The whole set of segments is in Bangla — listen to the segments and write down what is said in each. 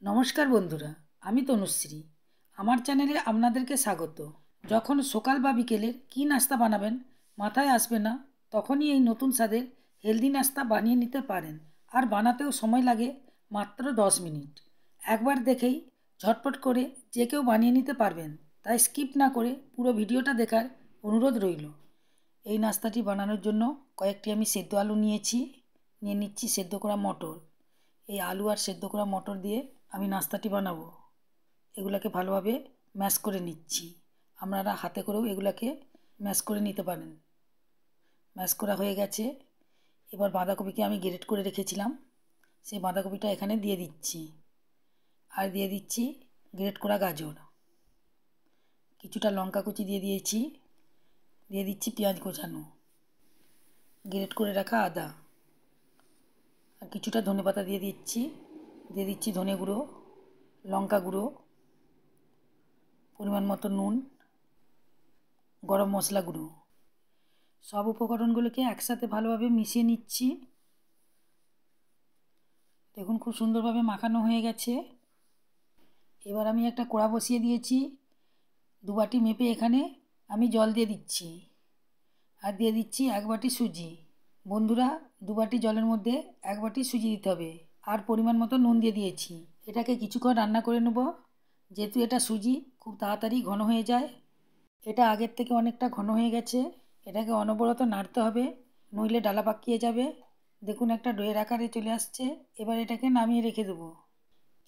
নমস্কার বন্ধুরা, আমি তনুশ্রী। আমার চ্যানেলে আপনাদেরকে স্বাগত। যখন সকাল বা বিকেলের কী নাস্তা বানাবেন মাথায় আসবে না, তখনই এই নতুন স্বাদের হেলদি নাস্তা বানিয়ে নিতে পারেন। আর বানাতেও সময় লাগে মাত্র 10 মিনিট। একবার দেখেই ঝটপট করে যে কেউ বানিয়ে নিতে পারবেন। তাই স্কিপ না করে পুরো ভিডিওটা দেখার অনুরোধ রইল। এই নাস্তাটি বানানোর জন্য কয়েকটি আমি সেদ্ধ আলু নিয়ে নিচ্ছি সেদ্ধ করা মটর। এই আলু আর সেদ্ধ করা মটর দিয়ে আমি নাস্তাটি বানাবো। এগুলাকে ভালোভাবে ম্যাশ করে নিচ্ছি। আপনারা হাতে করেও এগুলাকে ম্যাশ করে নিতে পারেন। ম্যাশ করা হয়ে গেছে। এবার বাঁধাকপিকে আমি গ্রেট করে রেখেছিলাম, সেই বাঁধাকপিটা এখানে দিয়ে দিচ্ছি। আর দিয়ে দিচ্ছি গ্রেট করা গাজর, কিছুটা লঙ্কা কুচি দিয়ে দিয়েছি। দিয়ে দিচ্ছি পেঁয়াজ কোচানো, গ্রেট করে রাখা আদা, আর কিছুটা ধনেপাতা দিয়ে দিচ্ছি ধনে গুঁড়ো, লঙ্কা গুঁড়ো, পরিমাণ মতো নুন, গরম মশলা গুঁড়ো। সব উপকরণগুলোকে একসাথে ভালোভাবে মিশিয়ে নিচ্ছি। দেখুন খুব সুন্দরভাবে মাখানো হয়ে গেছে। এবার আমি একটা কড়া বসিয়ে দিয়েছি। 2 বাটি মেপে এখানে আমি জল দিয়ে দিচ্ছি। আর দিয়ে দিচ্ছি 1 বাটি সুজি। বন্ধুরা, 2 বাটি জলের মধ্যে 1 বাটি সুজি দিতে হবে। আর পরিমাণ মতো নুন দিয়ে দিয়েছি। এটাকে কিছুক্ষণ রান্না করে নেব। যেহেতু এটা সুজি, খুব তাড়াতাড়ি ঘন হয়ে যায়। এটা আগের থেকে অনেকটা ঘন হয়ে গেছে। এটাকে অনবরত নাড়তে হবে, নইলে ডালা পাকিয়ে যাবে। দেখুন একটা ডোয়ের আকারে চলে আসছে। এবার এটাকে নামিয়ে রেখে দেবো।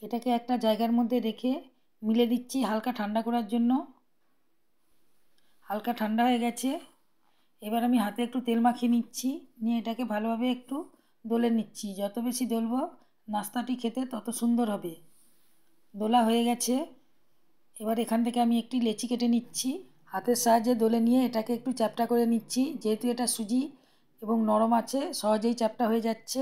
এটাকে একটা জায়গার মধ্যে রেখে মিলে দিচ্ছি হালকা ঠান্ডা করার জন্য। হালকা ঠান্ডা হয়ে গেছে। এবার আমি হাতে একটু তেল মাখিয়ে নিচ্ছি, নিয়ে এটাকে ভালোভাবে একটু দোলে নিচ্ছি। যত বেশি দলবো নাস্তাটি খেতে তত সুন্দর হবে। দোলা হয়ে গেছে। এবার এখান থেকে আমি একটি লেচি কেটে নিচ্ছি। হাতের সাহায্যে দোলে নিয়ে এটাকে একটু চ্যাপ্টা করে নিচ্ছি। যেহেতু এটা সুজি এবং নরম আছে, সহজেই চ্যাপ্টা হয়ে যাচ্ছে।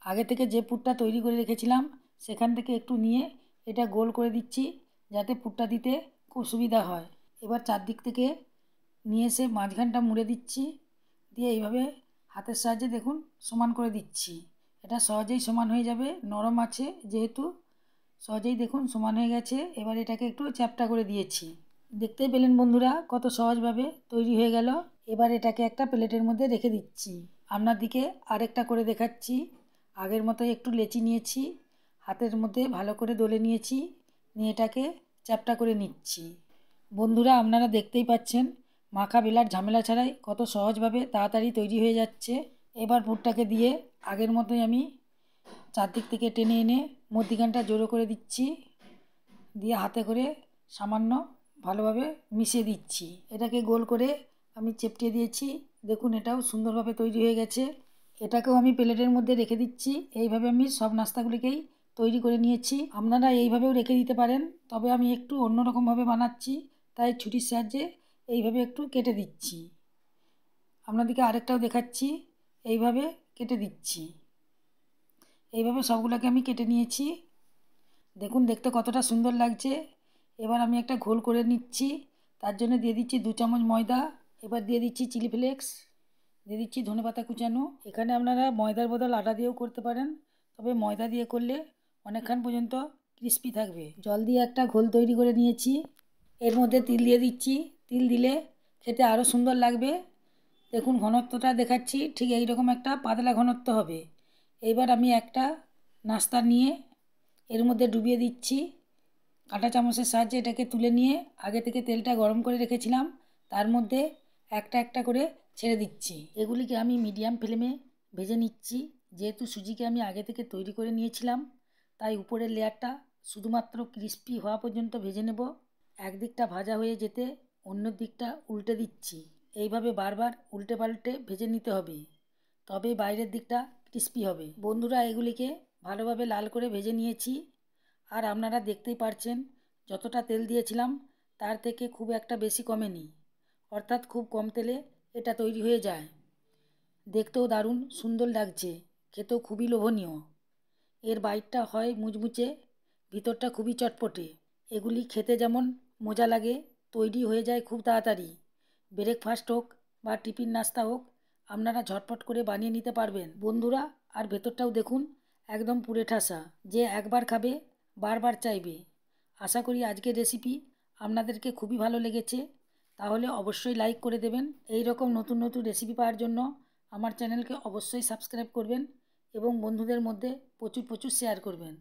আগে থেকে যে পুরটা তৈরি করে রেখেছিলাম সেখান থেকে একটু নিয়ে এটা গোল করে দিচ্ছি, যাতে পুরটা দিতে খুব সুবিধা হয়। এবার চারদিক থেকে নিয়ে এসে মাঝখানটা মুড়ে দিচ্ছি, দিয়ে এইভাবে হাতের সাহায্যে দেখুন সমান করে দিচ্ছি। এটা সহজেই সমান হয়ে যাবে, নরম আছে যেহেতু। সহজেই দেখুন সমান হয়ে গেছে। এবার এটাকে একটু চ্যাপ্টা করে দিয়েছি। দেখতেই পেলেন বন্ধুরা কত সহজভাবে তৈরি হয়ে গেল। এবার এটাকে একটা প্লেটের মধ্যে রেখে দিচ্ছি। আপনার দিকে আরেকটা করে দেখাচ্ছি। আগের মতোই একটু লেচি নিয়েছি, হাতের মধ্যে ভালো করে দলে নিয়েছি, নিয়ে এটাকে চ্যাপ্টা করে নিচ্ছি। বন্ধুরা, আপনারা দেখতেই পাচ্ছেন মাখা বেলার ঝামেলা ছাড়াই কত সহজভাবে তাড়াতাড়ি তৈরি হয়ে যাচ্ছে। এবার পুরটাকে দিয়ে আগের মতোই আমি চারদিক থেকে টেনে এনে মধ্যিখানটা জোড়ো করে দিচ্ছি, দিয়ে হাতে করে সামান্য ভালোভাবে মিশিয়ে দিচ্ছি। এটাকে গোল করে আমি চেপটে দিয়েছি। দেখুন এটাও সুন্দরভাবে তৈরি হয়ে গেছে। এটাকেও আমি প্লেটের মধ্যে রেখে দিচ্ছি। এইভাবে আমি সব নাস্তাগুলিকেই তৈরি করে নিয়েছি। আপনারা এইভাবেও রেখে দিতে পারেন, তবে আমি একটু অন্যরকমভাবে বানাচ্ছি, তাই ছুরির সাহায্যে এইভাবে একটু কেটে দিচ্ছি। আপনাদেরকে আরেকটাও দেখাচ্ছি, এইভাবে কেটে দিচ্ছি। এইভাবে সবগুলোকে আমি কেটে নিয়েছি। দেখুন দেখতে কতটা সুন্দর লাগছে। এবার আমি একটা ঘোল করে নিচ্ছি। তার জন্য দিয়ে দিচ্ছি 2 চামচ ময়দা। এবার দিয়ে দিচ্ছি চিলি ফ্লেক্স, দিয়ে দিচ্ছি ধনেপাতা কুচানো। এখানে আপনারা ময়দার বদল আটা দিয়েও করতে পারেন, তবে ময়দা দিয়ে করলে অনেকক্ষণ পর্যন্ত ক্রিস্পি থাকবে। জল দিয়ে একটা ঘোল তৈরি করে নিয়েছি। এর মধ্যে তিল দিয়ে দিচ্ছি। তিল দিলে খেতে আরও সুন্দর লাগবে। দেখুন ঘনত্বটা দেখাচ্ছি, ঠিক এই রকম একটা পাতলা ঘনত্ব হবে। এইবার আমি একটা নাস্তা নিয়ে এর মধ্যে ডুবিয়ে দিচ্ছি। কাঁটা চামচের সাহায্যে এটাকে তুলে নিয়ে আগে থেকে তেলটা গরম করে রেখেছিলাম, তার মধ্যে একটা একটা করে ছেড়ে দিচ্ছি। এগুলিকে আমি মিডিয়াম ফ্লেমে ভেজে নিচ্ছি। যেহেতু সুজিকে আমি আগে থেকে তৈরি করে নিয়েছিলাম, তাই উপরের লেয়ারটা শুধুমাত্র ক্রিস্পি হওয়া পর্যন্ত ভেজে নেব। একদিকটা ভাজা হয়ে যেতে অন্য দিকটা উল্টে দিচ্ছি। এইভাবে বারবার উল্টে পাল্টে ভেজে নিতে হবে, তবে বাইরের দিকটা ক্রিস্পি হবে। বন্ধুরা, এগুলিকে ভালোভাবে লাল করে ভেজে নিয়েছি। আর আপনারা দেখতেই পারছেন যতটা তেল দিয়েছিলাম তার থেকে খুব একটা বেশি কমেনি, অর্থাৎ খুব কম তেলে এটা তৈরি হয়ে যায়। দেখতেও দারুণ সুন্দর লাগছে, খেতেও খুবই লোভনীয়। এর বাইরটা হয় মুচমুচে, ভিতরটা খুবই চটপটে। এগুলি খেতে যেমন মজা লাগে, তৈরি হয়ে যায় খুব তাড়াতাড়ি। ব্রেকফাস্ট হোক বা টিফিন নাস্তা হোক, আপনারা ঝটপট করে বানিয়ে নিতে পারবেন বন্ধুরা। আর ভেতরটাও দেখুন একদম পুড়ে ঠাসা। যে একবার খাবে বারবার চাইবে। আশা করি আজকের রেসিপি আপনাদেরকে খুবই ভালো লেগেছে। তাহলে অবশ্যই লাইক করে দেবেন। এই রকম নতুন নতুন রেসিপি পাওয়ার জন্য আমার চ্যানেলকে অবশ্যই সাবস্ক্রাইব করবেন এবং বন্ধুদের মধ্যে প্রচুর প্রচুর শেয়ার করবেন।